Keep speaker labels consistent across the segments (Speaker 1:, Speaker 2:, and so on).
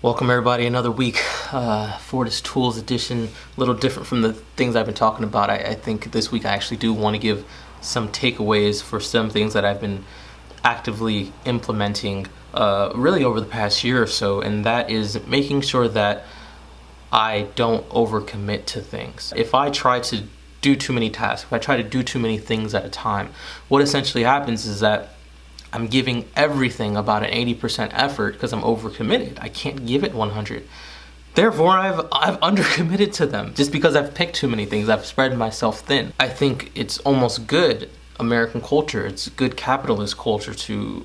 Speaker 1: Welcome everybody, another week, Fortis Tools edition, a little different from the things I've been talking about. I think this week I actually do want to give some takeaways for some things that I've been actively implementing really over the past year or so, and that is making sure that I don't overcommit to things. If I try to do too many tasks, if I try to do too many things at a time, what essentially happens is that I'm giving everything about an 80% effort because I'm overcommitted. I can't give it 100. Therefore, I've undercommitted to them just because I've picked too many things. I've spread myself thin. I think it's almost good American culture. It's good capitalist culture to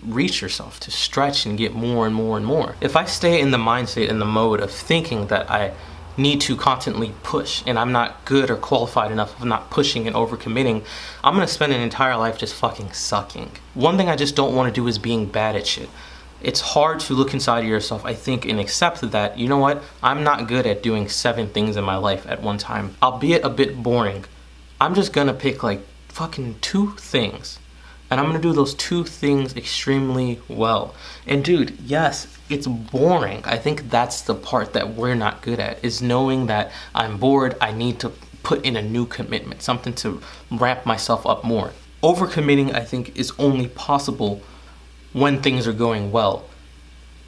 Speaker 1: reach yourself, to stretch and get more and more and more. If I stay in the mindset and the mode of thinking that I need to constantly push and I'm not good or qualified enough of not pushing and overcommitting, I'm gonna spend an entire life just fucking sucking. One thing I just don't want to do is being bad at shit. It's hard to look inside of yourself, I think, and accept that, you know what, I'm not good at doing 7 things in my life at one time. Albeit a bit boring, I'm just gonna pick like fucking 2 things. And I'm gonna do those 2 things extremely well. And dude, yes, it's boring. I think that's the part that we're not good at, is knowing that I'm bored, I need to put in a new commitment, something to ramp myself up more. Overcommitting, I think, is only possible when things are going well.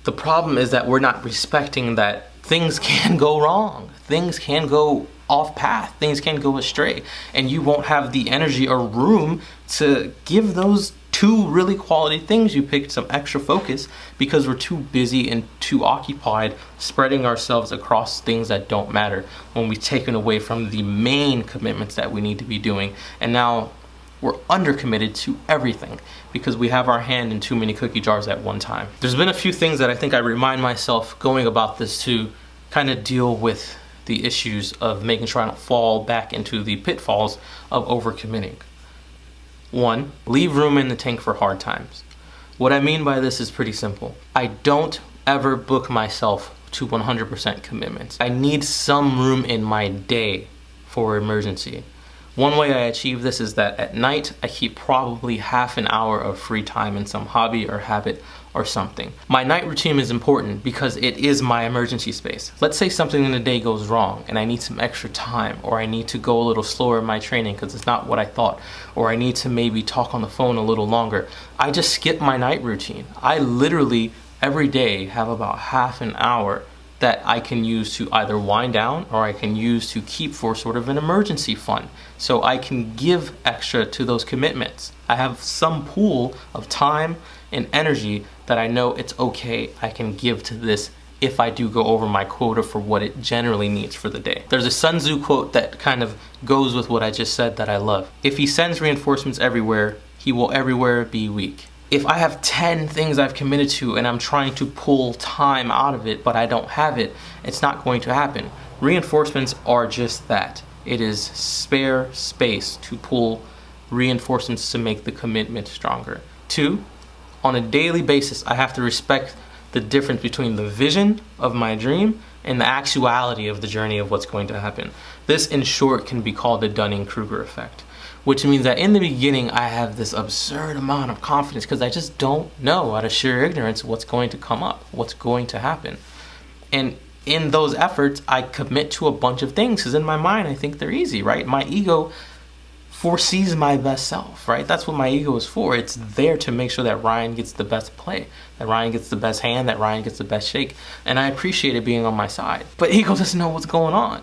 Speaker 1: The problem is that we're not respecting that things can go wrong. Things can go off path, things can go astray, and you won't have the energy or room to give those 2 really quality things you picked some extra focus because we're too busy and too occupied spreading ourselves across things that don't matter when we've taken away from the main commitments that we need to be doing. And now we're undercommitted to everything because we have our hand in too many cookie jars at one time. There's been a few things that I think I remind myself going about this to kind of deal with the issues of making sure I don't fall back into the pitfalls of overcommitting. 1, leave room in the tank for hard times. What I mean by this is pretty simple. I don't ever book myself to 100% commitments. I need some room in my day for emergency. One way I achieve this is that at night, I keep probably half an hour of free time in some hobby or habit or something. My night routine is important because it is my emergency space. Let's say something in the day goes wrong and I need some extra time, or I need to go a little slower in my training because it's not what I thought, or I need to maybe talk on the phone a little longer. I just skip my night routine. I literally every day have about half an hour that I can use to either wind down or I can use to keep for sort of an emergency fund. So I can give extra to those commitments. I have some pool of time and energy that I know it's okay I can give to this if I do go over my quota for what it generally needs for the day. There's a Sun Tzu quote that kind of goes with what I just said that I love. If he sends reinforcements everywhere, he will everywhere be weak. If I have 10 things I've committed to and I'm trying to pull time out of it, but I don't have it, it's not going to happen. Reinforcements are just that. It is spare space to pull reinforcements to make the commitment stronger. 2, on a daily basis, I have to respect the difference between the vision of my dream and the actuality of the journey of what's going to happen. This, in short, can be called the Dunning-Kruger effect, which means that in the beginning, I have this absurd amount of confidence because I just don't know out of sheer ignorance what's going to come up, what's going to happen. And in those efforts, I commit to a bunch of things because in my mind, I think they're easy, right? My ego foresees my best self, right? That's what my ego is for. It's there to make sure that Ryan gets the best play, that Ryan gets the best hand, that Ryan gets the best shake. And I appreciate it being on my side. But ego doesn't know what's going on.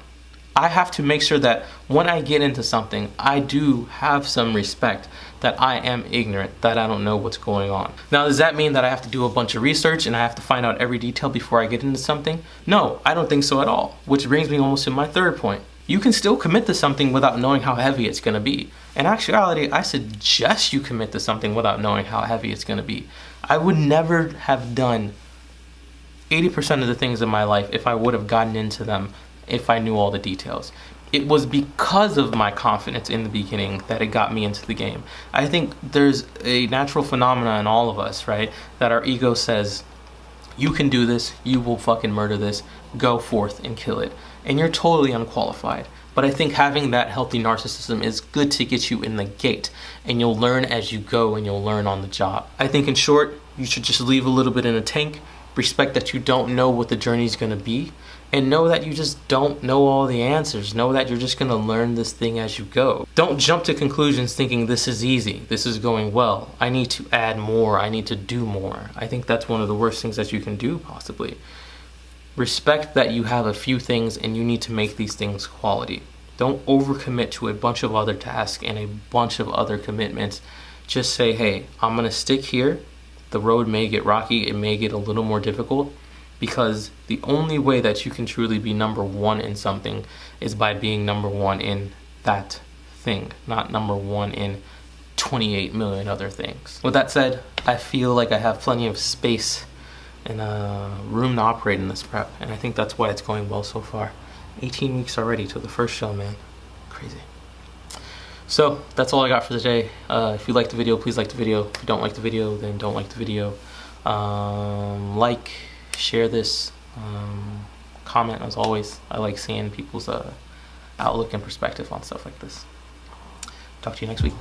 Speaker 1: I have to make sure that when I get into something, I do have some respect that I am ignorant, that I don't know what's going on. Now, does that mean that I have to do a bunch of research and I have to find out every detail before I get into something? No, I don't think so at all. Which brings me almost to my third point. You can still commit to something without knowing how heavy it's gonna be. In actuality, I suggest you commit to something without knowing how heavy it's gonna be. I would never have done 80% of the things in my life if I would have gotten into them if I knew all the details. It was because of my confidence in the beginning that it got me into the game. I think there's a natural phenomena in all of us, right? That our ego says, you can do this, you will fucking murder this, go forth and kill it. And you're totally unqualified. But I think having that healthy narcissism is good to get you in the gate, and you'll learn as you go and you'll learn on the job. I think in short, you should just leave a little bit in a tank, Respect that you don't know what the journey is going to be, and know that you just don't know all the answers. Know that you're just going to learn this thing as you go. Don't jump to conclusions thinking this is easy, this is going well, I need to add more, I need to do more. I think that's one of the worst things that you can do, possibly. Respect that you have a few things and you need to make these things quality. Don't overcommit to a bunch of other tasks and a bunch of other commitments. Just say, hey, I'm going to stick here. The road may get rocky, it may get a little more difficult, because the only way that you can truly be number one in something is by being number one in that thing, not number one in 28 million other things. With that said, I feel like I have plenty of space and room to operate in this prep, and I think that's why it's going well so far. 18 weeks already to the first show, man. Crazy. So that's all I got for today. If you like the video, please like the video. If you don't like the video, then don't like the video. Like, share this, comment. As always, I like seeing people's outlook and perspective on stuff like this. Talk to you next week.